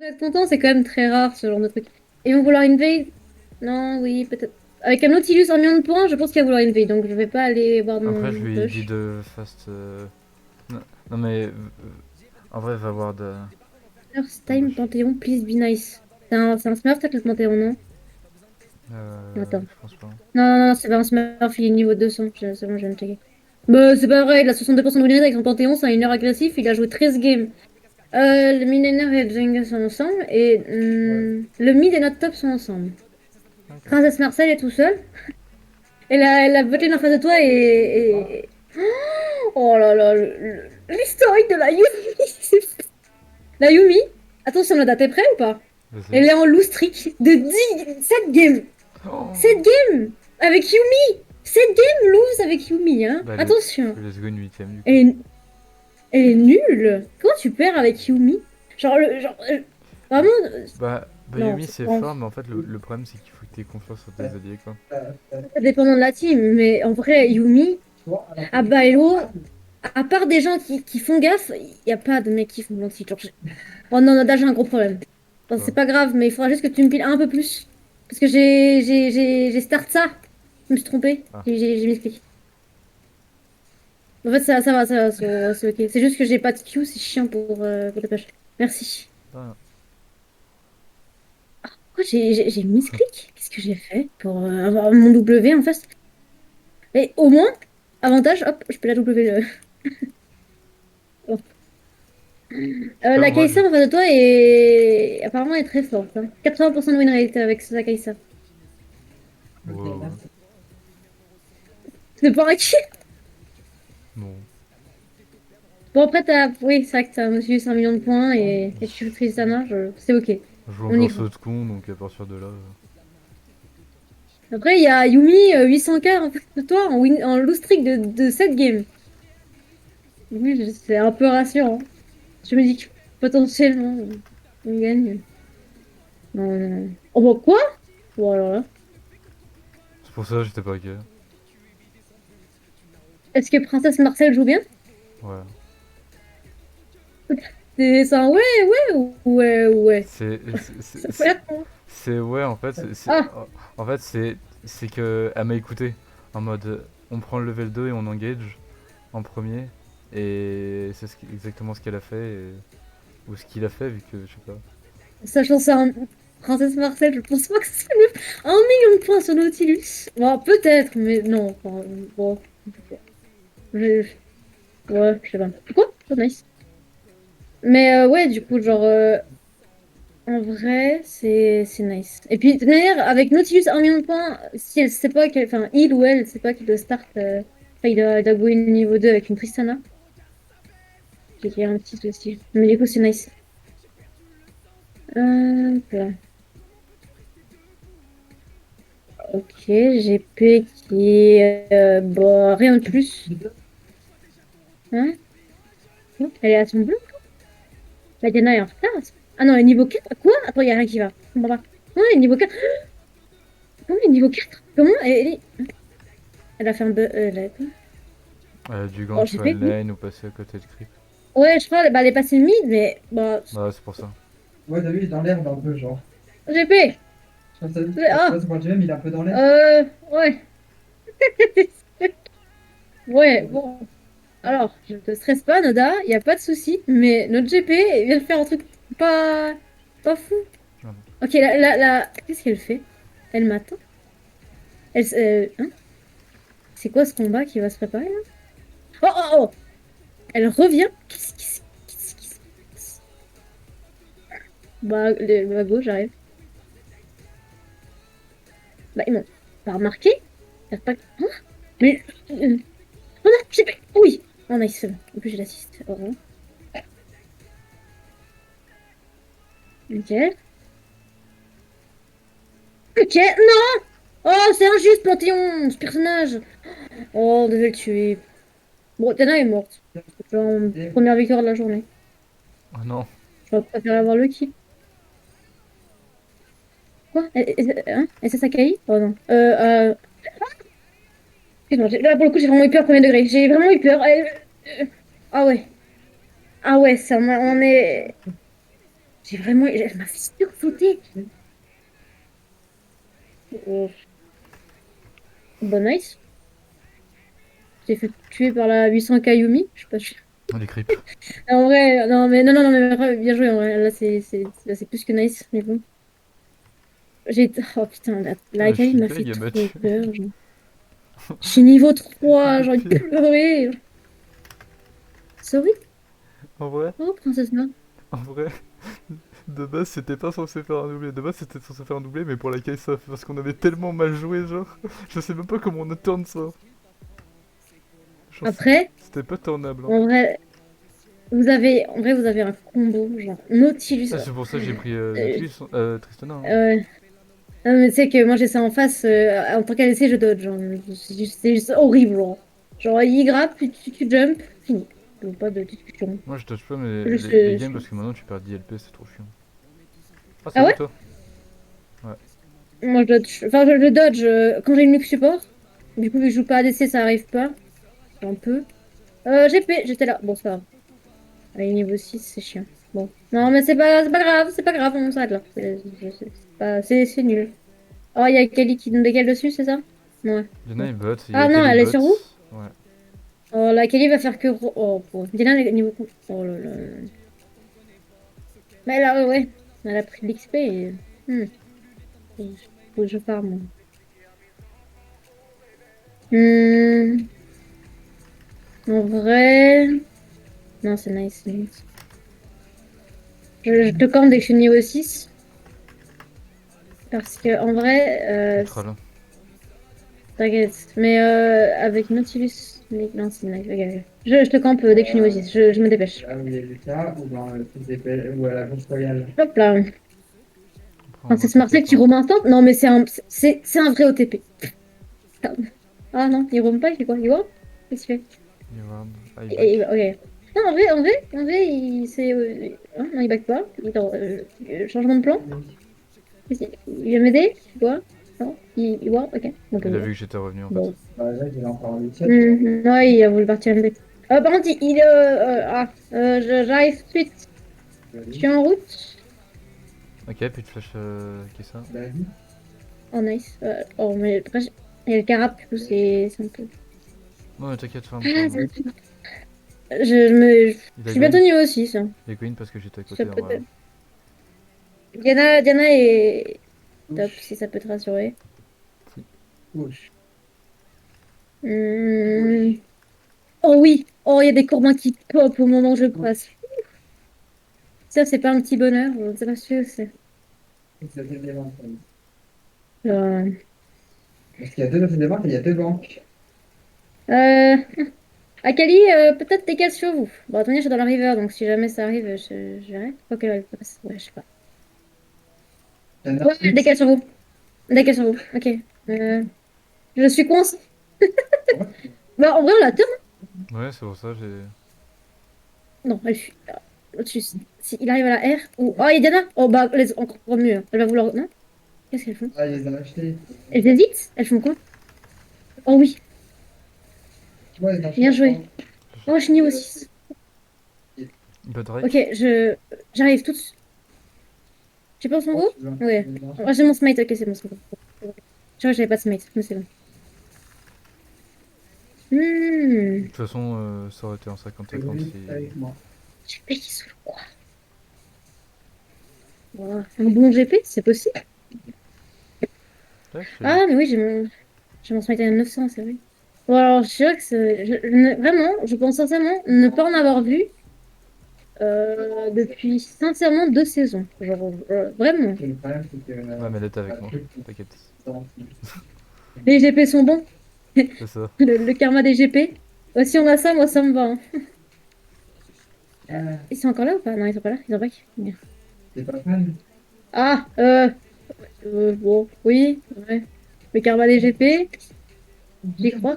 Être content, c'est quand même très rare ce genre de truc. Ils vont vouloir invade? Non, oui, peut-être. Avec un Nautilus 1 million de points, je pense qu'il va vouloir invade, donc je vais pas aller voir Après, je mon lui ai dit push. de fast. Non, non, mais en vrai, va voir de First time ambush. Panthéon, please be nice. C'est un Smurf, peut-être le Panthéon, non? Attends. Je pense pas. Non, non, non, c'est pas un Smurf, il est niveau 200. C'est bon, je viens de checker. Bah, c'est pas vrai, il a 62% de win rate avec son Panthéon, c'est un heure agressif, il a joué 13 games. Le millénaire et le Jenga sont ensemble, et le mid et notre top sont ensemble. Ok. Princesse Marcel est tout seul. Et la botlane en face de toi Oh là là, l'historique de la Yumi, c'est fou. La Yumi, attention, la date est prêt ou pas? Vas-y. Elle est en lose streak de 7 games. Oh. 7 games avec Yumi. 7 games lose avec Yumi, hein. Bah, Attention. let's go une huitième du Elle coup. est, elle est nulle. Comment tu perds avec Yumi? Vraiment. Bah Non, Yumi c'est c'est pas. fort, mais en fait, le problème c'est qu'il faut que tu aies confiance sur tes alliés quoi. Dépendant de la team, mais en vrai, Yumi. Ah bah, hello. À part des gens qui font gaffe, il n'y a pas de mecs qui font l'anti. Oh non, non, là j'ai un gros problème. Bon, c'est Quoi? pas grave, mais il faudra juste que tu me piles un peu plus. Parce que j'ai start ça. Je me suis trompée. Ah. J'ai mis clic. En fait, ça va, c'est ok. C'est juste que j'ai pas de Q, c'est chiant pour ta pêche. Merci. Ah. Pourquoi j'ai mis clic? Qu'est-ce que j'ai fait pour avoir mon W en face? Mais au moins, avantage, hop, je peux la W. Bon. Je sais pas, La moi je. Kai'Sa en face de toi est apparemment est très forte, hein. 80% de win rate avec sa Kai'Sa. Ouais, ouais. C'est pas inquiet. Bon. Bon, après, oui, c'est vrai que t'as monsieur 5 millions de points et tu joues Tristana, c'est ok. Je joue On y encore croit. saut de con, donc à partir de là. Après, il y a Yumi, 800K en face de toi en lose streak de 7 games. Oui, c'est un peu rassurant. Je me dis que potentiellement, on gagne. Non, non, non. Oh, bah quoi? Bon, alors là. C'est pour ça que j'étais pas ok. Est-ce que Princesse Marcel joue bien? Ouais. C'est un ouais, ouais, ouais, ouais. C'est. Ça a pas l'air con. C'est ouais, en fait, Ah, en fait, c'est que elle m'a écouté. En mode, on prend le level 2 et on engage en premier. Et c'est exactement ce qu'elle a fait. Ou ce qu'il a fait, vu que je sais pas. sachant ça, Princesse Marcel, je pense pas que ce soit 1 million de points sur Nautilus. Bon, peut-être, mais non. Enfin, bon, je- ouais, je sais pas. Quoi? Oh, nice. Mais ouais, du coup, en vrai, c'est nice. Et puis, de toute manière, avec Nautilus 1 million de points, si elle sait pas qu'elle. Enfin, il ou elle sait pas qu'il doit start. Enfin, il doit go niveau 2 avec une Tristana. J'ai un petit souci. Mais du coup, c'est nice. Voilà. Ok, GP qui est. Bon, rien de plus. Hein? Elle est à son bleu? La Diana est en retard. Ah non, elle est niveau 4. Quoi? Attends, il y a rien qui va. Je comprends pas. Non, elle est niveau 4. Comment elle est niveau 4? Comment elle a fait un bug. Du Oh, gank j'ai sur fait une mid. lane ou passer à côté de creep. Ouais, je crois, bah, elle est passée mid, mais bah, Ouais, c'est pour ça. Ouais, t'as vu, il est dans l'herbe un peu, genre. GP. Je sais pas si Ah, ça parle du même, il est un peu dans l'herbe. ouais. Ouais, bon. Alors, je te stresse pas, Noda, il y a pas de souci, mais notre GP vient de faire un truc pas, pas fou. Voilà. Ok, qu'est-ce qu'elle fait? Elle m'attend? Hein? C'est quoi ce combat qui va se préparer là? Oh, oh, oh! Elle revient? Qu'est-ce qui se passe? Bah, go, j'arrive. Bah, ils m'ont pas remarqué? T'as pas. Hein? Mais. Oh non, j'ai pas. Oui! Oh nice, c'est bon. En plus, j'ai l'assist. Oh, bon. Ok. Ok, non! Oh, c'est injuste, Panthéon, ce personnage! Oh, on devait le tuer. Bon, Tana est morte. Genre, première victoire de la journée. Oh non. J'aurais préféré avoir le kill. Quoi? Hein? Et c'est Sakai? Oh non. Excuse-moi, là pour le coup, j'ai vraiment eu peur, premier degré. J'ai vraiment eu peur. Ah ouais. Ah ouais, ça, on est. J'ai vraiment. Elle m'a fait sursauter. Oh, bah, nice. J'ai fait tuer par la 800 Kayumi. Je sais pas. Les creeps. En vrai, non, mais non, non, non, mais bien joué. En vrai. Là, c'est plus que nice. Mais bon. Oh putain, la Ah, je Akali suis m'a fait deg, elle m'a trop tué. peur. Genre. Je suis niveau 3, j'ai envie de Pire. pleurer. Sorry? En vrai, Oh, princesse Noire. en vrai, de base c'était pas censé faire un doublé. De base c'était censé faire un doublé, mais pour la Kai'Sa, parce qu'on avait tellement mal joué, genre. Je sais même pas comment on a turn ça. Genre, Après, c'était pas turnable. Hein. en vrai, vous avez un combo, genre Nautilus. Ah, c'est pour ça que j'ai pris Euh, Nautilus, Tristana. Hein. euh, non, mais tu sais que moi j'ai ça en face, en tant qu'ADC, je dodge. Genre, c'est juste horrible. Genre, il grappe, puis tu jump, fini. Donc, pas de discussion. Moi je touche pas mais Juste, les games parce que maintenant tu perds 10 LP, c'est trop chiant. Ah, Ah salut ouais? toi. Ouais. Moi je dodge. Enfin, je dodge quand j'ai une nuque support. Du coup, vu que je joue pas ADC, ça arrive pas. Un peu. GP, j'étais là. Bon, c'est pas grave. Allez, niveau 6 c'est chiant. Bon. Non, mais c'est pas grave, c'est pas grave, on s'arrête là. C'est nul. Oh, il y a Kelly qui nous décale dessus, c'est ça? Ouais. Diana Bon. est bot, il y a Ah non, Kelly elle est bot. sur vous? Ouais. Oh, la Kelly va faire que. Oh, pauvre. Diana, niveau. Oh là là. Mais là, ouais. Elle a pris de l'XP et. Faut que je farm. Hmm. En vrai. Non, c'est nice, c'est nice. Je te campe dès que je suis niveau 6. Parce que, en vrai. Le troll. T'inquiète. Mais avec Nautilus. Non, c'est nice. Ok, ok. Je te campe dès que je suis niveau 6. Je me dépêche. Là où il y a Lucas, ou dans le truc ou à la Bourse Royale. Hop là. Après, en vrai, Princesse Marseille, t'inquiète. tu Hein. roam instant? Non, mais c'est un vrai OTP. Ah non, il roam pas, il fait quoi? Il roam? Qu'est-ce qu'il fait? Reward, I back. Ok. Non, en vrai, hein, non, il back pas. Changement de plan? Oui. Il vient m'aider? Tu vois? Non? Il voit? Ok. Donc, Il a vu que j'étais revenu en fait. bon. Bah, là, il est encore en 8. Ouais, il a voulu partir MD. Par contre, j'arrive tout de suite. Je suis en route. Ok, puis de flash qui est ça. La vie. Oh, nice. Oh, mais après, il y a le carap, du coup, c'est un peu. Non, mais t'inquiète, farm Ah, toi. je Il a suis bientôt Gwyn. niveau 6. Hein. Il a Gwyn parce que j'étais à Ça côté en peut vrai. Diana est top, Touche. si ça peut te rassurer. Touche. Hmm. Oh oui! Oh, il y a des courbins qui pop au moment où je passe. Ça, c'est pas un petit bonheur, je ne sais pas ce que c'est. Ça fait des ventes. Euh, Parce qu'il y a deux dossiers de vente et il y a deux banques. euh, Akali, peut-être décale sur vous. Bon, attendez, je suis dans la river, donc si jamais ça arrive, je verrai. Ok, ouais, ouais, je sais pas. Il y en a Ouais, plus. décale sur vous. Décale sur vous. Ok. Je suis coincée. Bah, en vrai, on la turn. Ouais, c'est pour ça, j'ai. Non, elle fuit. Au-dessus. Si il arrive à la R. Ou... Oh, il y a Diana. Oh, bah, encore mieux. Elle va vouloir. Non? Qu'est-ce qu'elles font? Ah, il les a achetés. Elles hésitent? Elles font quoi? Oh oui, Ouais, ils ont acheté bien la joué. banque. Oh, je suis niveau 6. Bot Ok, Drake. j'arrive tout de suite. J'ai pas son Oh, go? tu veux. Ouais. Oh, j'ai mon smite, ok, c'est bon, c'est bon. Je crois que j'avais pas de smite, mais c'est bon. De toute façon, ça aurait été en 50-50 Oui, si. avec moi. J'ai payé sous le quoi? Wow. Un bon GP, c'est possible? Tac, j'ai. Ah, mais oui, j'ai mon smite à 900, c'est vrai. Bon, alors, je dirais que vraiment, je pense sincèrement ne pas en avoir vu depuis sincèrement 2 saisons. Genre, vraiment. Le problème, c'est que. Ouais, mais elle était avec la moi. truc, T'inquiète. Les GP sont bons. C'est ça. Le karma des GP. Si on a ça, moi ça me va. Hein. Ah, Ils sont encore là ou pas? Non, ils sont pas là. Ils ont pas. Merde. t'es pas fan? Ah, bon, oui, ouais. Le karma des GP, j'y crois.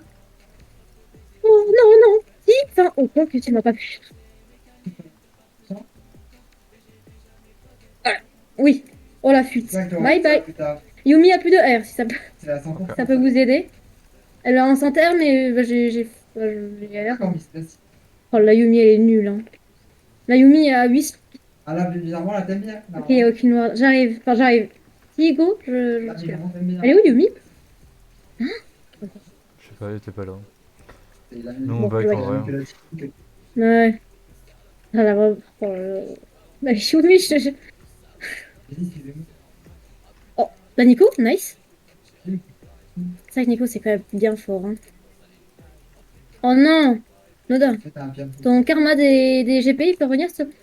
Oh non, non, si, enfin, au point que tu m'as pas vu. Voilà. Oui, oh la fuite. Exactement. Bye bye. Plus tard. Yumi a plus de R si C'est la 100%. ça peut vous aider. Elle a un sans R, mais j'ai R. D'accord, mais c'est facile. Oh, la Yumi, elle est nulle. Hein. La Yumi a 8. Ah là, bizarrement, là, t'aimes bien. Ok, il n'y a aucune noire. J'arrive. Enfin, j'arrive. Tigo, Là, je suis là. bizarrement, t'aimes bien. Elle est où, Yumi? Je sais pas, il était pas là. C'est la Nous même on Bon, je back vois en qu'il- vrai. que la team. Ouais. Ah, la robe. Bah, Yumi, Vas-y, excusez-moi. Oh, la Nico, nice. C'est vrai que Nico, c'est quand même bien fort, hein. Oh non! Noda, T'as un bien. ton karma des GP, il peut revenir, s'il te plaît?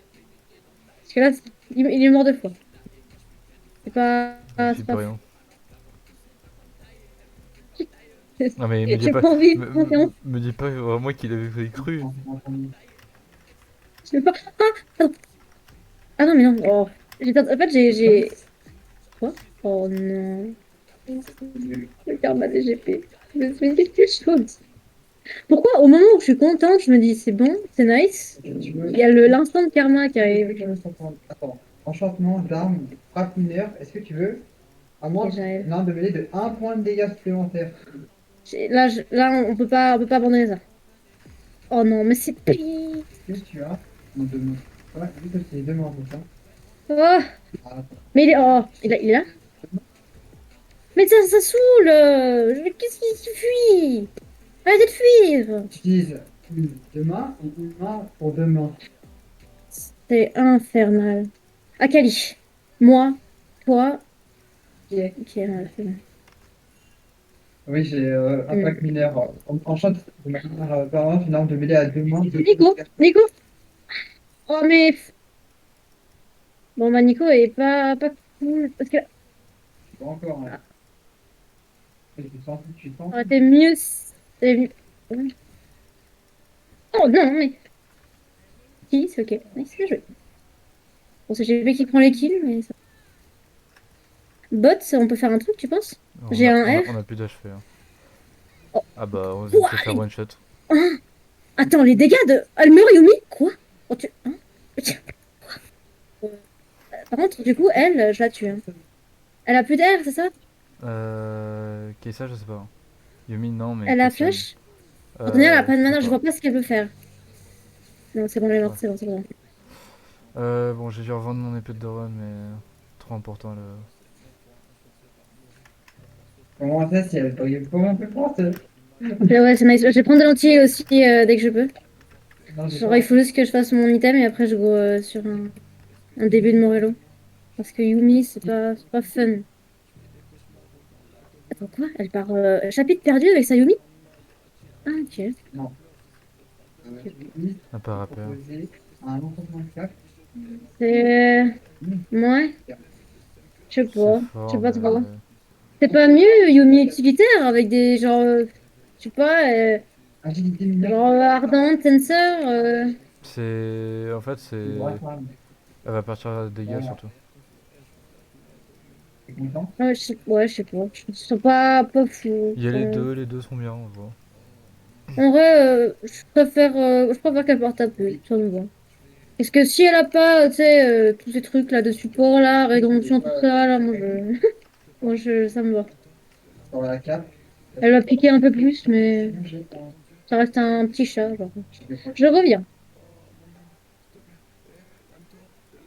Parce que là, il est mort deux fois. Donc il C'est peut pas rien. fou. Non mais me dis J'ai pas, pas envie de me, confiance. me dis pas vraiment qu'il avait cru. Je veux pas. Ah! Attends. Ah non, mais non. Oh. En fait, Quoi? Oh non. Le karma des GP. Je me suis dit quelque chose. Pourquoi, au moment où je suis contente, je me dis c'est bon, c'est nice, Tu veux? il y a l'instant de karma qui arrive. Attends. Enchantement d'armes, frappe mineure. Est-ce que tu veux? À Et moins j'arrive. non, de mêler de un point de dégâts supplémentaires. Là, on peut pas abandonner ça. Oh non, mais c'est pire. Est-ce que tu as? Non, demain. Ouais, vu que c'est demain, c'est ça. Oh, Ah, attends. mais il est là? Mais ça saoule! Qu'est-ce qui fuit? Arrêtez de fuir! Utilise une demain et une main pour demain. C'est infernal. Akali. Moi, toi. Ok. Ok, ouais, c'est bon. Oui, j'ai un Hmm. pack mineur. Enchante de manière permanente une arme de mêlée à deux mains. De Nico, Nico. Oh mais bon bah Nico est pas cool parce que Pas encore, hein. ah, Tu sens. ça aurait été mieux. Oh non mais qui c'est ok. Nice, bien joué. Bon c'est GP qui prend les kills mais ça... Bot, on peut faire un truc tu penses? J'ai un R. On a plus d'HP. Hein. Oh Ah bah on vient de quoi? se faire one shot. Hein. Attends les dégâts de Almeur Yumi quoi? Oh, hein. Euh, Par contre du coup elle je la tue. Hein. Elle a plus d'R c'est ça? Keisa je sais pas. Yumi non mais Elle a Keisa oui. flash? Antonia elle a pas de Je sais mana je pas. vois pas ce qu'elle peut faire. Non c'est bon elle est Ouais. morte c'est bon. Bon j'ai dû revendre mon épée de Doran mais trop important le... Comment ça, si elle comment on peut prendre ça? Ouais c'est nice. Je vais prendre de l'anti aussi dès que je peux. Non, j'ai Genre, il pas. faut juste que je fasse mon item et après je go sur un début de Morello. Parce que Yumi, c'est pas fun. Attends, quoi? Elle part chapitre perdu avec sa Yumi? Ah, ok. Non. Ok. Limite, Un peu rappeur. proposer un enchantement de cap. C'est. Mmh. Ouais, je sais C'est pas. Je sais fort pas trop. mais... C'est pas mieux Yumi utilitaire avec des genre. Je sais pas. Agilité mineure. Genre Ardent, Tensor. C'est... En fait c'est... C'est droit, femme. Elle va partir à dégâts Voilà. surtout. T'es content? Ouais, je sais pas. Je trouve pas fou. Il y a Enfin, les deux sont bien on voit. en vrai, je préfère qu'elle porte un peu. Ça me va. Parce que si elle a pas, tu sais, tous ces trucs là de support là, rédemption, tout ça, là, ça me va. Sur la cape. Elle va piquer un peu plus, mais Sinon, j'ai pas. ça reste un petit chat, genre. Je sais pas. Je reviens.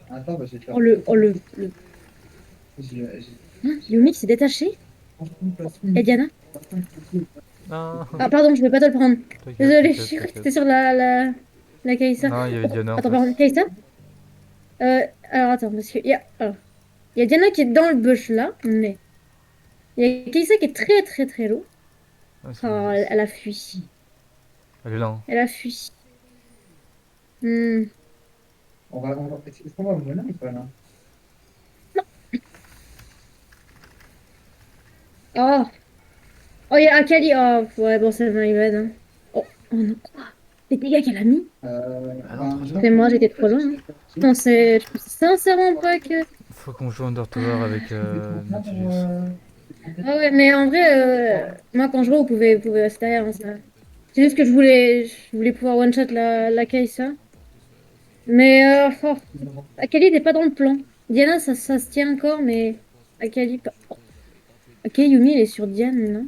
Attends, bah, je vais te faire. Oh le. Hein, Yumi s'est détaché? Et Diana? Ah, Ah pardon, je vais pas te le prendre. t'inquiète, Désolée, je t'inquiète, suis cru que t'inquiète. c'était sur la Kaisa. Non, il y avait Diana en Attends, par face. contre, Kaisa? Alors attends, parce que il y a Diana qui est dans le bush là, mais il y a Kaisa qui est très très très low. Ah, c'est Oh, Malice. elle a fui. Elle est là. Hein. Elle a fui. Hmm. Est-ce qu'on va au Moulin ou pas là? Oh, oh, il y a Akali. Oh, ouais, bon, c'est my bad. Hein. Oh non, quoi? Les dégâts qu'elle a mis? Ah non, trop tôt. C'est moi, j'étais trop loin. Hein. Je pensais sincèrement pas que. Faut qu'on joue Under Tower avec Nautilus. Ah ouais, mais en vrai, moi, quand je joue, vous pouvez rester derrière. Hein, ça. C'est juste que je voulais pouvoir one-shot la Kai'Sa. Mais, Akali n'est pas dans le plan. Diana, ça se tient encore, mais Akali, pas. Oh. Ok, Yumi, elle est sur Diane, non?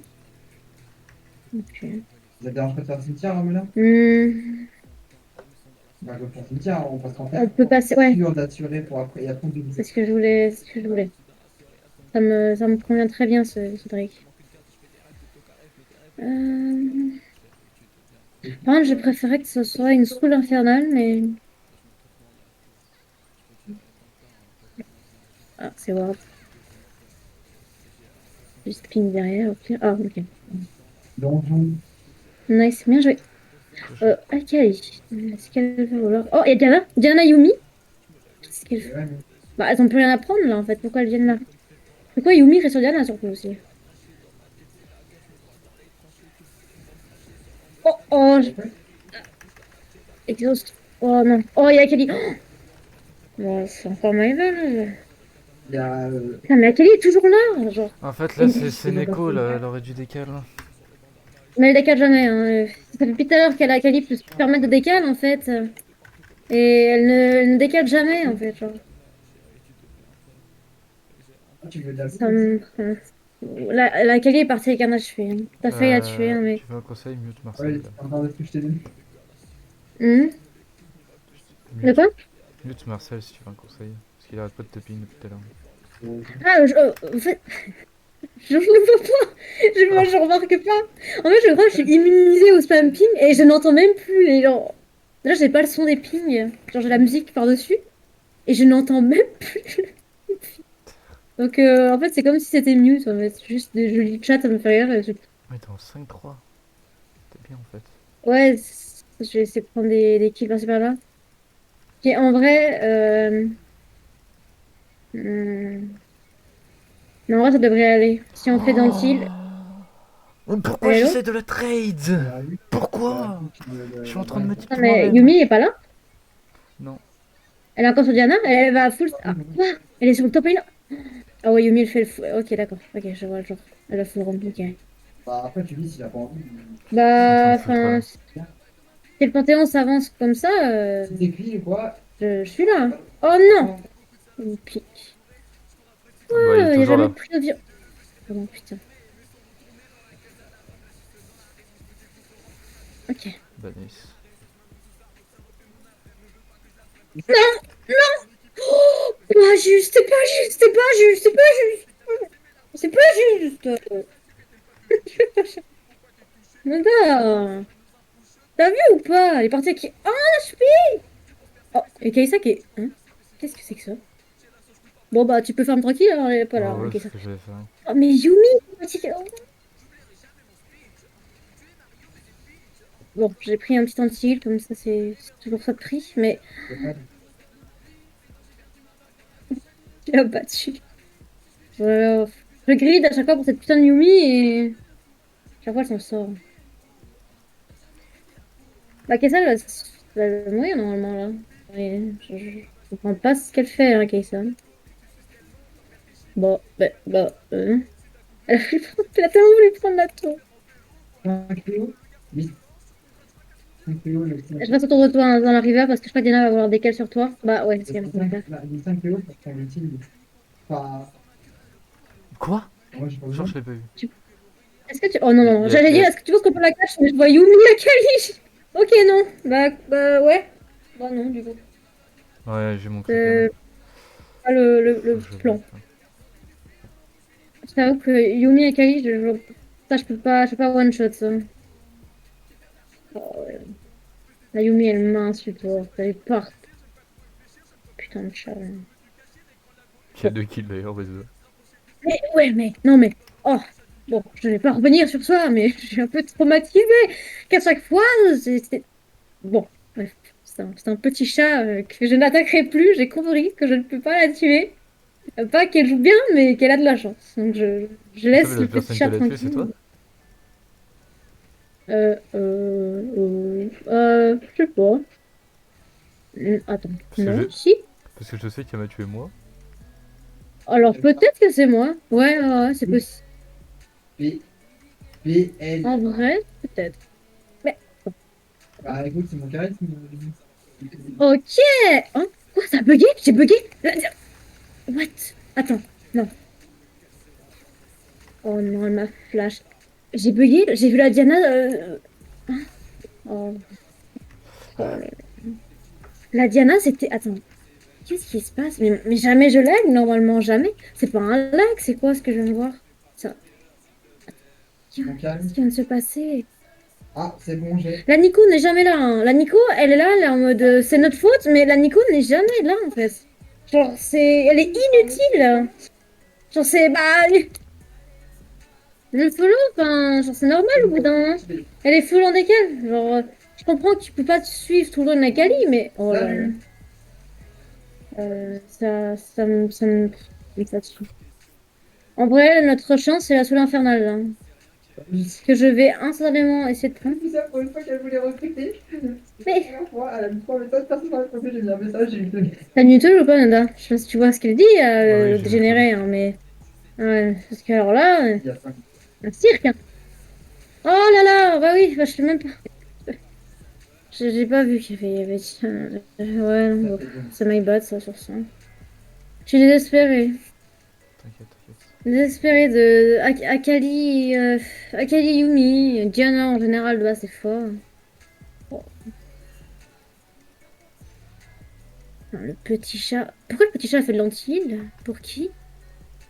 Ok. Ça te dérange pas de faire cimetière, Romulan? Hmm. Bah, je pense que tiens, parce qu'en On fait, peut passer, ouais, sûr d'assurer pour après, et après on c'est double. ce que je voulais, c'est ce que je voulais. Ça me convient très bien, ce Drake. Euh... Par contre, je préférais que ce soit une school infernale, mais... Ah, c'est Ward. Juste ping derrière, au pire. Ah, ok. Donjon. Nice, bien joué. Que je- Akali. Est-ce qu'elle va vouloir... Oh, il y a Diana. Diana Yumi. Qu'est-ce qu'elle Et fait? ouais, mais Bah, elles ont plus rien à prendre, là, en fait. Pourquoi elles viennent là? Pourquoi Yumi reste sur Diana, surtout, aussi? Oh, oh, après, exhaust. Oh, non. Oh, il y a Akali. Oh, bah, c'est encore my belle. il y a. Putain, mais Akali est toujours là, genre. En fait, là, Et- c'est Neko, là, elle aurait dû décaler. Mais elle décale jamais, hein. Ça fait depuis tout à l'heure qu'elle a Akali peut se permettre de décaler, en fait. Et elle ne décale jamais, en fait, genre. Tu veux de la Ça boue aussi? me... La Akali est partie avec un HP, hein. T'as failli la tuer, hein, mais... Tu veux un conseil? Mute Ouais, Marcel. c'est encore de ce que je t'ai donné. Hmm. De Mute, quoi? mute Marcel si tu veux un conseil. Parce qu'il arrête pas de te ping depuis tout à l'heure. Ah, en fait, je ne vois pas. Je Ah, remarque pas. En fait, je crois que je suis immunisée au spam ping et je n'entends même plus les gens. Là, j'ai pas le son des pings. Genre, j'ai la musique par-dessus et je n'entends même plus. Donc, en fait, c'est comme si c'était mute. En fait. Juste des jolis chats, ça me fait rire. mais t'es en 5-3. T'es bien en fait. Ouais, je vais essayer de prendre des kills par-ci par-là. Et en vrai, hmm, mais en vrai, ça devrait aller. Si on fait d'antil. Pourquoi Oui, allô? j'essaie de la trade? Il y aura Pourquoi? plus qui Je suis en train de voilà. me Non, tirer mais moi-même. Yumi est pas là. Non. Elle est encore sur Diana. Elle va full. Oui, Ah, quoi? Elle est sur le top lane. Ah ouais, Yumi, elle fait le full. Ok, d'accord. Ok, je vois le genre. Elle a full roam. Ok. bah, après, tu dis s'il a pas envie. Je suis en train Bah, de full enfin, troll. si le Panthéon s'avance comme ça, Si t'écris ou quoi, je suis là. Oh non! non. Une pique. Bah, il est Il a toujours jamais là. pris de viol. Oh non, putain. Ok. Bah, nice. Non! Non! Oh, pas juste, c'est pas juste, c'est pas juste, c'est pas juste. C'est pas juste. Nada. T'as vu ou pas? Elle est partie avec... Oh, HP! Oh, et Kaisa qui est... Hein? Qu'est-ce que c'est que ça? Bon, bah, tu peux farm tranquille, alors elle est pas là, Bah, hein, ouais, c'est Kaisa. ce que j'avais fait. Oh, mais Yumi, est fatiguée. Oh. Bon, j'ai pris un petit anti-heal, comme ça, c'est toujours ça de prix, mais C'est pas tu l'as battu. Voilà. Je grid à chaque fois pour cette putain de Yumi et chaque fois elle s'en sort. Bah, Kaisa, elle va mourir normalement, là. Et je comprends pas ce qu'elle fait, hein, Kaisa. Bon, elle a, elle a tellement voulu prendre la tour. 5 PO. 8. 5 PO, le petit Je machin. reste autour de toi hein, dans la river parce que je crois que Diana va avoir des cales sur toi. Bah ouais, c'est ce Le qu'elle petit va 5, faire. le 5 PO pour ton ultime. Enfin, Quoi? moi, j'ai pas Genre, besoin. je l'ai pas vu. Est-ce que tu... Oh non, Y a- non, y a- j'allais y dire, a- est-ce que tu penses qu'on peut la cache? Mais je vois Yumi Akali. Ok, non. Bah ouais. Bah non, du coup. Ouais, j'ai mon Kraken. C'est pas Faut le que je le plan. bloque, là. Je t'avoue que Yumi Akali, ça, je peux pas one-shot ça. Oh, ouais. La Yumi, elle m'insupporte. Elle est partout. Putain de chat. Il y a Bon. 2 kills d'ailleurs, vas-y. Mais ouais, mais non, mais oh, bon, je vais pas revenir sur ça, mais je suis un peu traumatisée qu'à chaque fois, bon, bref, c'est un petit chat que je n'attaquerai plus. J'ai compris que je ne peux pas la tuer. Pas qu'elle joue bien, mais qu'elle a de la chance. Donc je Attends, mais laisse la le petit personne qui chat l'a tué, c'est toi? tranquille. Je sais pas. Attends, Parce que je, non, si. parce que je sais qu'elle m'a tué moi. Alors peut-être que c'est moi. Ouais, ouais, ouais, c'est possible. P, P, L. En vrai, peut-être. Mais Bah, écoute, c'est mon charisme. ok! Hein? Quoi, ça a bugué? J'ai bugué? What? Attends, non. Oh non, elle m'a flash. J'ai bugué, j'ai vu la Diana. Hein. Oh, oh là là. La Diana, c'était. Attends, qu'est-ce qui se passe? Mais jamais je lag, normalement, jamais. C'est pas un lag, c'est quoi ce que je viens de voir? Ça. Mon Qu'est-ce calme. qui vient de se passer? Ah, c'est bon, j'ai. La Nico n'est jamais là, hein. La Nico, elle est là, elle est en mode c'est notre faute, mais la Nico n'est jamais là en fait. Genre, c'est. Elle est inutile. Genre, c'est. Bah. Le follow, enfin, genre, c'est normal au bout d'un moment. Elle est full en décalé. Genre, je comprends que tu peux pas te suivre tout le long de la quali, mais. Oh là là. Salut. Ça me fatigue. En vrai, notre chance, c'est la soul infernale, là. Que je vais instantanément essayer de prendre. C'est ça pour une fois qu'elle voulait recruter. Mais. La première fois, elle a mis 3 messages, personne n'a répondu. J'ai mis un message, j'ai eu 2 messages. T'as Newton ou pas, Nada? Je sais pas si tu vois ce qu'il dit, Oui, j'ai dégénéré, hein, mais. Ouais, parce que alors là, Il y a 5. un cirque, hein. Oh là là, bah oui, bah, je sais même pas. J'ai pas vu qu'il y avait. Ouais, non, bon, c'est my bad, ça, sur ça. Je suis désespérée. T'inquiète, t'inquiète. Désespérée de Akali, Akali Yumi, Diana en général, bah c'est fort. Oh, non, le petit chat. Pourquoi le petit chat a fait de l'anti-heal? Pour qui?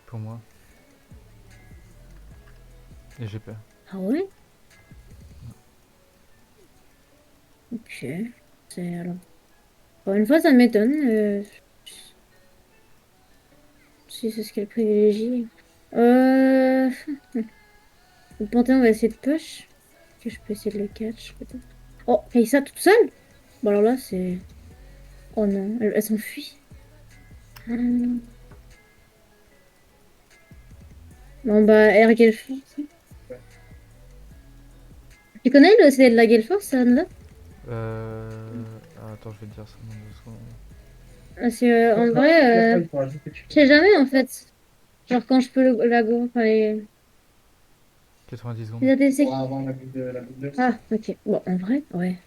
Pour moi. Et j'ai peur. Ah ouais? Ok. C'est alors. Encore une fois, ça m'étonne. Si c'est ce qu'elle privilégie. Euh... Le Panthéon va essayer de push. Que je peux essayer de le catch, peut-être. Oh, Kai'Sa toute seule? Bon, alors là, c'est. Oh non, elle s'enfuit. Hum. Bon, bah, Air Gale Force. Tu connais le CD de la Gale Force, Anna? Attends, je vais te dire ça dans 2 secondes. Parce que, en vrai, je sais jamais, en fait. Genre, quand je peux la go, enfin, 90 secondes. les ADC. Pour avoir la boule de. Ah, ok. Bon, en vrai, ouais.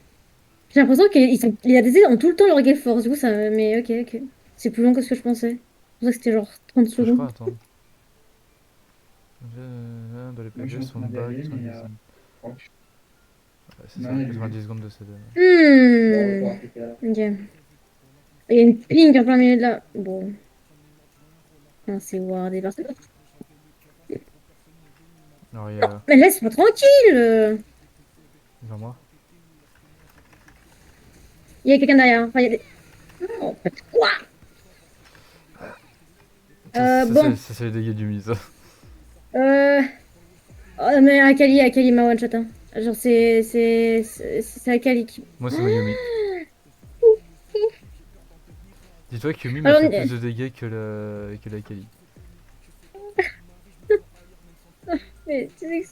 J'ai l'impression que les ADC ont tout le temps leur Gale Force, du coup, ça. Mais ok, ok. C'est plus long que ce que je pensais. C'est pour ça que c'était genre 30 Je crois, secondes. attends. Dans les Moi, je PG suis en sont train bas, d'y aller, 90 mais. secondes. Oh, Ouais, c'est ça, non, il y a 90 secondes de CD. Bon, Hmm. c'était là. Ok. Il y a une ping en plein milieu de là. Bon. Ah, c'est wardé par ça. Alors, il y Non, a. mais laisse-moi tranquille! Vers moi. Il y a quelqu'un derrière. Enfin, il y a des. Oh, quoi? Bon. C'est les dégâts du mise. Euh... Oh, mais Akali m'a one-shot. Hein. Genre, c'est Akali qui. Moi, c'est Mayumi. Dis-toi que Yumi m'a Alors, fait plus de dégâts que la Kali. mais c'est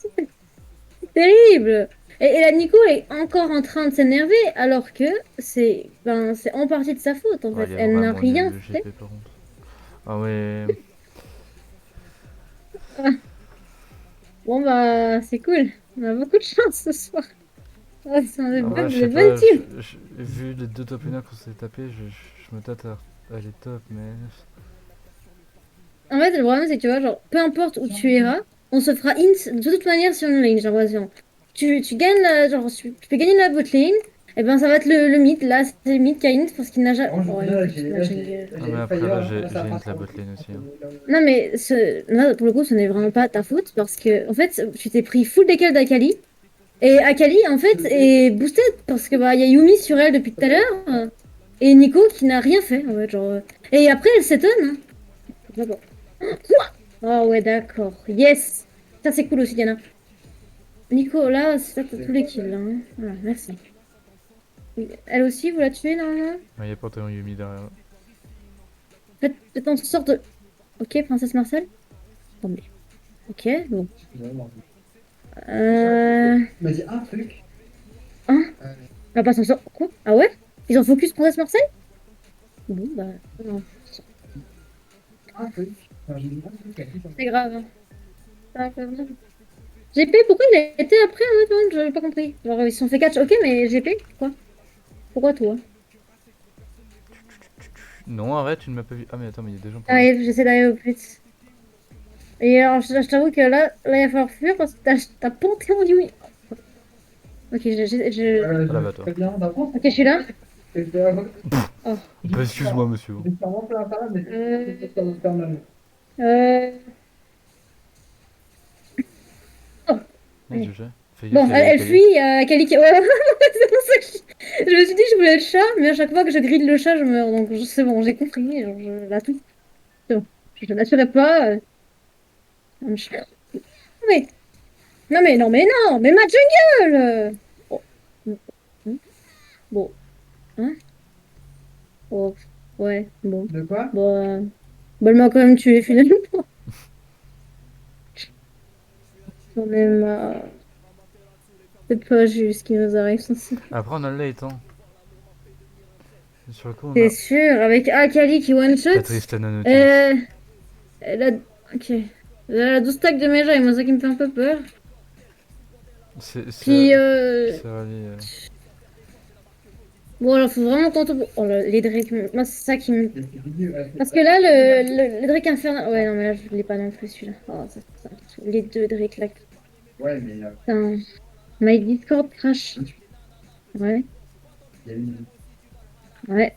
terrible! Et la Nico est encore en train de s'énerver alors que c'est en partie de sa faute en Ouais, fait. il est Elle n'a vraiment nul rien le fait. GP par contre. Ah ouais. Ah, bon bah c'est cool. On a beaucoup de chance ce soir. Ah, c'est En vrai, je des sais bonnes pas, teams. vu les 2 top 1 qu'on s'est tapés, je me tâte à aller top, mais. En fait, le problème, c'est que tu vois, genre, peu importe où tu iras, on se fera int de toute manière sur une lane, j'ai l'impression. Tu gagnes genre, tu peux gagner la bot lane, et ben ça va être le mid. Là, c'est le mid qui a int parce qu'il n'a jamais. Bon, je Oh, veux il bien, me là, fait toute ma jungle. Ah, mais j'ai après, failli là, là, ça j'ai une passe la en bot fait. lane aussi. Hein. Non, mais là, pour le coup, ce n'est vraiment pas ta faute parce que, en fait, tu t'es pris full décal d'Akali. Et Akali, en fait, est boosted parce que bah, y a Yumi sur elle depuis tout à l'heure. Et Nico qui n'a rien fait, en fait, genre. Et après, elle s'étonne. Hein. D'accord. Oh ouais, d'accord. Yes! Ça, c'est cool aussi, Diana. Nico, là, c'est ça, t'as tous les kills. Hein. Voilà, merci. Elle aussi, vous la tuez, normalement? Il y a Panthéon Yumi derrière. Faites en sorte de... Ok, princesse Marcel? Attendez. Ok, bon. Il m'a dit un truc. Hein? Euh, On va pas s'en sortir. Quoi? Ah ouais? Ils ont focus princesse Marcel? Bon, bah... non. un truc. Enfin, j'ai dit un truc. C'est grave. Hein. Ça va faire mal. GP, pourquoi il a été après, honnêtement? J'avais pas compris. Genre, ils se sont fait catch. Ok, mais GP, quoi? Pourquoi toi? Non, arrête, tu ne m'as pas vu. Ah, mais attends, mais il y a des gens par là. J'arrive, j'essaie d'arriver au plus vite. Et alors, je t'avoue que là, il va falloir fuir parce que t'as Panthéon Yumi. Ok, Ah, là-bas, toi. Très bien, d'avance. Ok, je suis là. Et je vais Oh. Bah, excuse-moi, monsieur. j'ai sûrement plein ça, mais c'est pas infernal. Euh... oh. Ouais, Ouais. GG. Fais gaffe, Bon, il y a elle, la elle Akali. fuit Kali. Ouais, c'est pour ça que je me suis dit que je voulais le chat, mais à chaque fois que je grille le chat, je meurs. Donc c'est bon, j'ai compris. Genre, je la touche. C'est bon. Je ne l'assurais pas. Un chat. Mais, non, mais ma jungle! Oh. Hmm. Bon, hein? Oh. Ouais, bon. De quoi? Bon, bon, elle m'a quand même tué finalement. J'en ai marre. C'est pas juste ce qui nous arrive, ceci. Après, on a le late, hein. Sur le coup, on C'est a. sûr, avec Akali qui one-shot. T'as Tristana Nautilus. Euh, elle a... Ok. Elle a 12 stacks de Mejai, moi, ça qui me fait un peu peur. Puis, C'est rallye. bon, alors, faut vraiment qu'on tombe... Oh, les Drake, moi, c'est ça qui me... C'est vidéo, Parce que là, le Drake infernal... Ouais, non, mais là, je l'ai pas non plus, celui-là. Oh, ça me saoule. Les deux Drake, là. ouais, mais Putain. My Discord crash. il Ouais, y a une. ouais.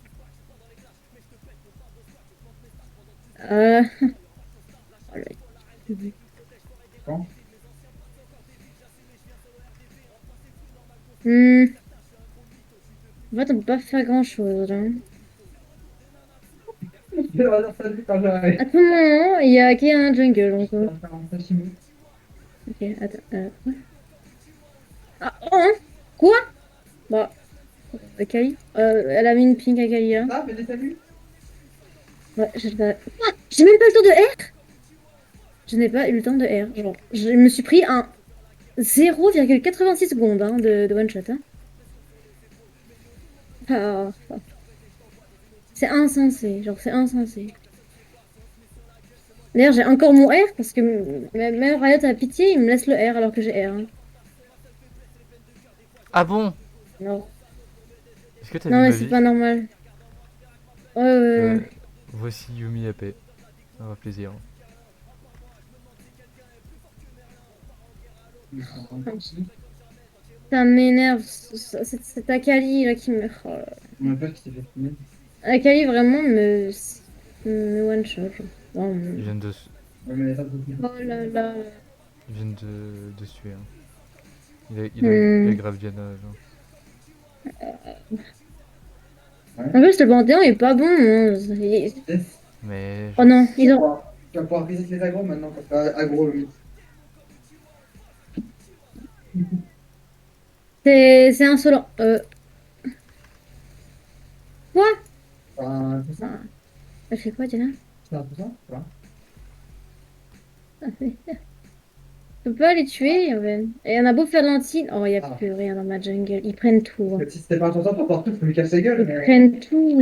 Euh... Oh, là. Quand? En fait, on peut pas faire grand-chose, là. Je vais leur dire salut quand j'arrive. À tout moment, il y a qui un jungle, donc... Je vais faire un sashimi. Ok, attends. Quoi. Ah, oh, hein. Quoi? Bah, Kali. Elle a mis une pink à Kali, là. Ça, mais des saluts? Ouais, ah, j'ai même pas le temps de R? Je n'ai pas eu le temps de R. Genre, je me suis pris un 0,86 secondes hein, de one shot. Hein. Ah, ah. C'est insensé. Genre, c'est insensé. D'ailleurs, j'ai encore mon R parce que même Riot a pitié, il me laisse le R alors que j'ai R. Hein. Ah bon? Non. Est-ce que t'as Non, vu mais ma c'est vie? pas normal. Ouais, ouais, ouais. Voici Yumi AP. Ça va plaisir. Ça m'énerve. C'est Akali là qui me. Oh là là. Mon pote qui s'est fait fumer. Akali vraiment me one shot. Genre. Ils Vraiment. viennent de, Ouais, mais ça, c'est Oh là là. ils viennent de suer. Hein. Il a Hmm. grave Diana. Genre. Ouais. En plus, le Panthéon est pas bon. Hein. Yes. Mais Oh genre, non, ils ont. Tu vas pouvoir visiter les agros maintenant quand tu vas agro le mythe. C'est insolent. Quoi? Enfin, c'est ça. Ah, elle fait quoi, Diana? C'est un peu ça. Voilà. Je peux pas les tuer, en fait. Et on a beau faire l'anti. Oh, y a Ah. plus rien dans ma jungle. Ils prennent tout. Hein. Mais si c'était pas ton temps, pour partout, faut lui casser la gueule. Ils prennent tout.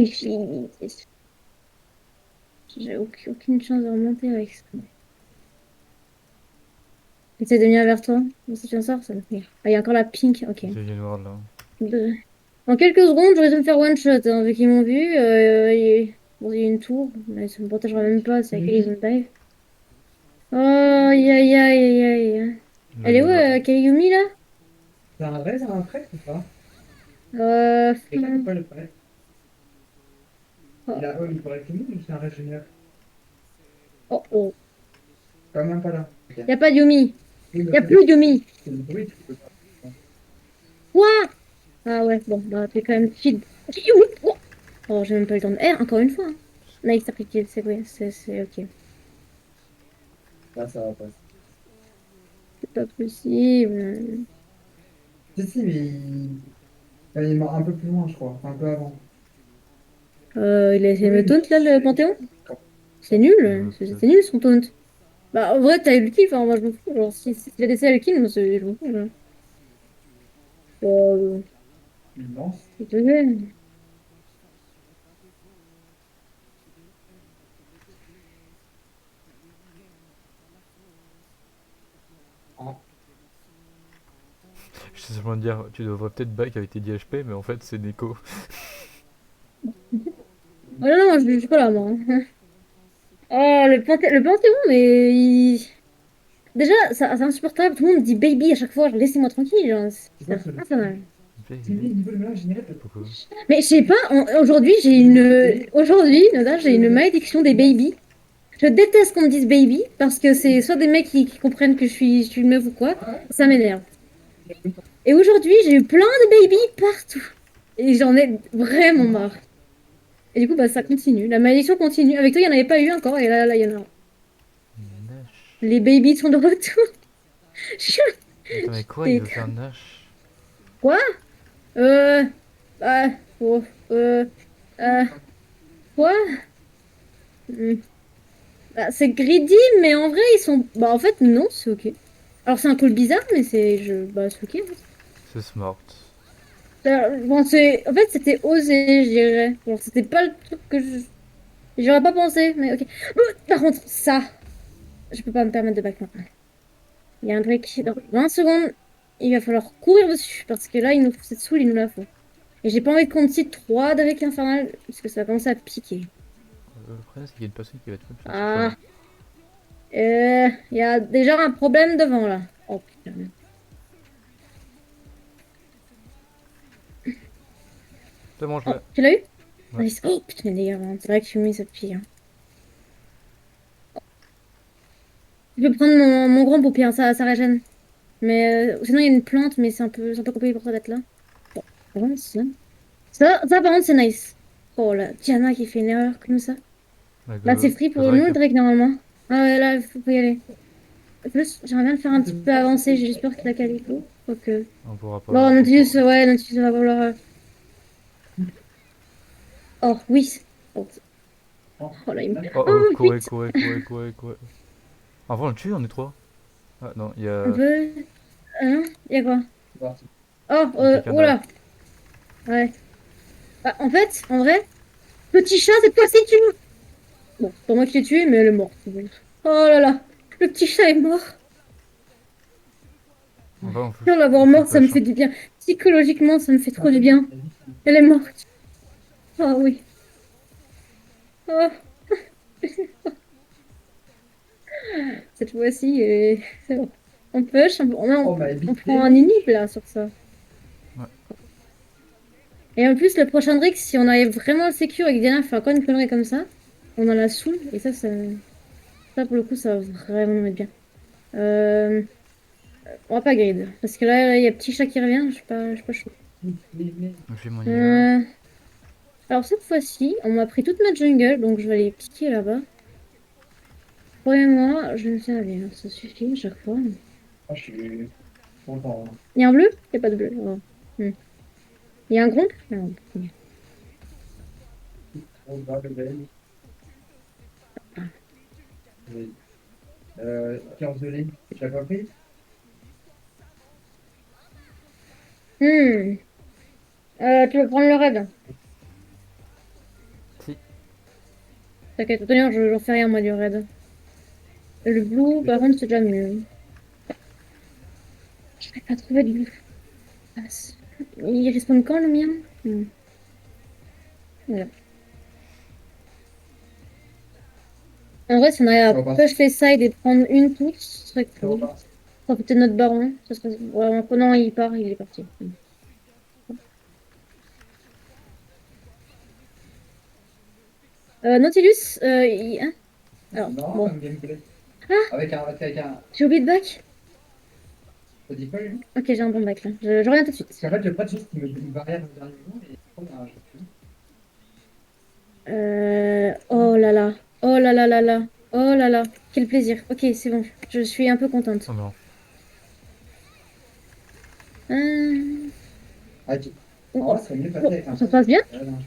J'ai aucune chance de remonter avec ça. Essaye de venir vers toi. Si tu en sors, ça me fait. Ah, il y a encore la pink. Ok. il y a noir là. En quelques secondes, j'aurais dû me faire one shot. Hein, vu qu'ils m'ont vu. Bon, il y a une tour. Mais ça me protégera même pas. C'est à quel ils ont dive. Oh, aïe, aïe, aïe, aïe, aïe. Là, Elle il est y où, a noir. Kayumi, là? C'est un prêtre ou pas? Euh... Et là, c'est pas le prêtre. Oh, Il pourrait être fini ou c'est un régénère? oh, oh. Quand même pas là. Ok. Y a pas de Yumi. Oui, Y a plus de Yumi. c'est le bruit, tu peux pas. Quoi? Ah ouais, bon, bah, t'es quand même feed. Yumi. Oh, oh, j'ai même pas eu le temps de R, encore une fois. Hein. Nice, t'as pris kill, c'est oui, c'est ok. Là, ça va pas. C'est pas possible. Si, mais il est mort un peu plus loin, je crois. Enfin, un peu avant. Il a essayé de me Oui, taunt, là, le Panthéon? C'est Ouais, nul, peut-être. c'est nul son taunt. Bah, en vrai, t'as eu le kill, enfin, moi, je m'en fous. Genre, si il a décidé le kill, moi, je m'en fous, là. Euh, Il lance. c'est tout fait. Ah, Je sais seulement dire, tu devrais peut-être back avec tes 10 HP, mais en fait, c'est Neko. Oh non, non, je suis pas là, moi. Hein. Oh, le Panthéon, mais déjà, c'est insupportable. Tout le monde me dit baby à chaque fois. Genre, laissez-moi tranquille. Genre, c'est c'est quoi ce jeu? infernal. HP, C'est le niveau de mélange général. pourquoi? Mais je sais pas, aujourd'hui Nada, j'ai une malédiction des baby. Je déteste qu'on me dise baby parce que c'est soit des mecs qui comprennent que je suis une meuf ou quoi, ça m'énerve. Et aujourd'hui, j'ai eu plein de baby partout. Et j'en ai vraiment marre. Et du coup, bah, ça continue. La malédiction continue. Avec toi, il n'y en avait pas eu encore, et là, il y en a. Nash. Les babies sont de retour. Attends, mais quoi, il T'es- veut faire Nash? Quoi? Euh. Bah. Oh, euh. Quoi? Hmm. Bah, c'est greedy, mais en vrai, ils sont. Bah, en fait, non, c'est ok. Alors, c'est un peu bizarre, mais c'est. Bah, c'est ok. C'est smart. Bon, c'est... En fait, c'était osé, je dirais. Bon, c'était pas le truc que je... J'aurais pas pensé, mais ok. Par contre, ça, je peux pas me permettre de back maintenant. Il y a un truc, dans 20 secondes, il va falloir courir dessus, parce que là, il nous faut cette soul, il nous la faut. Et j'ai pas envie de compter 3 avec l'infernal, parce que ça va commencer à piquer. Le problème, c'est qu'il y a une personne qui va être même sur ce Ah, il y a déjà un problème devant, là. Oh, putain. C'est bon, je Oh, l'ai. tu l'as eu? Ouais. Nice. Oh, putain, les gars, c'est vrai que je suis mis cette fille. Hein. Je peux prendre mon grand pour pire, ça régène. Mais sinon, il y a une plante, mais c'est un peu compliqué pour ça d'être là. Bon, vraiment, ça, par contre, c'est nice. Oh là, Diana qui fait une erreur comme ça. Bah, Là, c'est go. free Go pour nous, Drake. Drake, normalement. Ah ouais, là, il faut y aller. En plus, j'aimerais bien le faire un petit peu avancer. J'ai juste peur qu'il a Calico. Ok. On pourra pas. Bon, On Nautilus, pourra... ouais, Nautilus va vouloir. Oh, oui. Oh, oh là, il me. Oh oh, Oh, courez, vite. courez, courez, courez, courez. En vrai, on le tue, on est trois. Ah non, il y Un a, peu. Ah non, il y a quoi? Oh, il y a quelqu'un derrière. oula. Ouais. Bah, en fait, en vrai, petit chat, cette fois-ci, tu. Bon, c'est pas moi qui l'ai tué, mais elle est morte. Oh là là, le petit chat est mort. En vrai, Tiens, on l'avoir fout le morte, ça me pêche. fait Hein. du bien. Psychologiquement, ça me fait trop du bien. Elle est morte. Oh oui. Oh, cette fois-ci, c'est bon. On push, Oh, my on big prend un inhib là sur ça. Ouais. Et en plus, le prochain Drake, si on arrive vraiment à le secure et que Diana fait encore une connerie comme ça, on a la soul. Et ça pour le coup, ça va vraiment nous mettre bien. Euh, on va pas grid. Parce que là, il y a petit chat qui revient. Je suis pas chaud. Donc, je fais mon IA. Euh, Alors cette fois-ci, on m'a pris toute ma jungle, donc je vais aller piquer là-bas. Croyez-moi, je vais me servir, ça suffit à chaque fois. Ah, je suis content. Il y a un bleu? Il n'y a pas de bleu. Oh. Hmm. Il y a un groupe? Non. On va le bel. 15 de ligne, tu l'as pas pris? Hmm. Tu veux prendre le raid? Si. T'inquiète, tenir, j'en fais rien moi du raid. Le blue, par contre, c'est déjà mieux. Je vais pas trouver de blue. Ah, il respawn quand le mien? Hmm. Voilà. En vrai, si on arrive On à passe. push les sides et prendre une touche, ce serait On cool. passe. Profiter de notre baron. Ça serait... Ouais, en prenant, il part, il est parti. Hmm. Nautilus, hein alors, Non, bon. comme gameplay. Ah, Avec un. j'ai oublié de back. Ça dit quoi, lui? Ok, j'ai un bon back là. Je reviens tout de Parce suite. qu'en fait, le prêtre, juste, il me dit une barrière au dernier moment et oh, ben, je suis. Oh là là. Oh là là là là. Oh là là. Quel plaisir. Ok, c'est bon. Je suis un peu contente. Oh non. Euh, Ah, tu. oh, Oh, ça serait mieux oh, passer avec un ça se prêtre. passe bien? Non.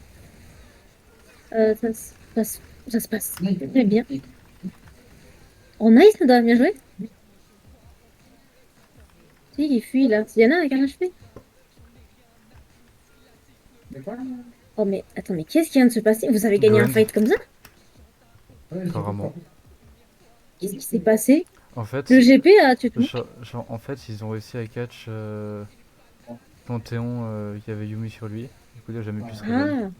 Ça se passe Là, il fait très bien. il- Oh nice, Nada. Bien joué. Si, il fuit là. C'est Diana avec un HP. De quoi, là? Oh mais attends, mais qu'est-ce qui vient de se passer? Vous avez gagné un Gwen, fight comme ça? Ouais, je sais apparemment. pas. Qu'est-ce qui s'est passé? En Le fait, GP a tué tout le monde. en fait, ils ont réussi à catch Panthéon qui avait Yumi sur lui. Du coup, il a jamais pu se regen. Ah.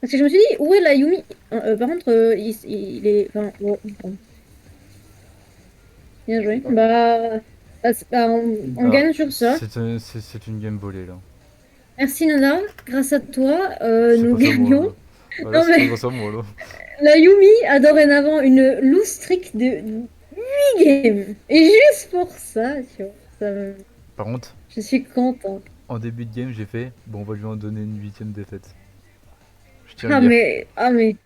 Parce que je me suis dit, où est la Yumi? Par contre, il est. Enfin, bon, bon. Bien joué. Bah. On Ah, gagne sur ça. c'est une game volée là. Merci Nana, grâce à toi, C'est nous pas ça moi gagnons. là. Voilà, Non c'est pas mais grâce à moi là. la Yumi a dorénavant une loose streak de 8 games. Et juste pour ça, tu vois, Par contre, je suis contente. en début de game, j'ai fait bon, on va lui en donner une 8ème défaite. Je tiens à le dire. Ah mais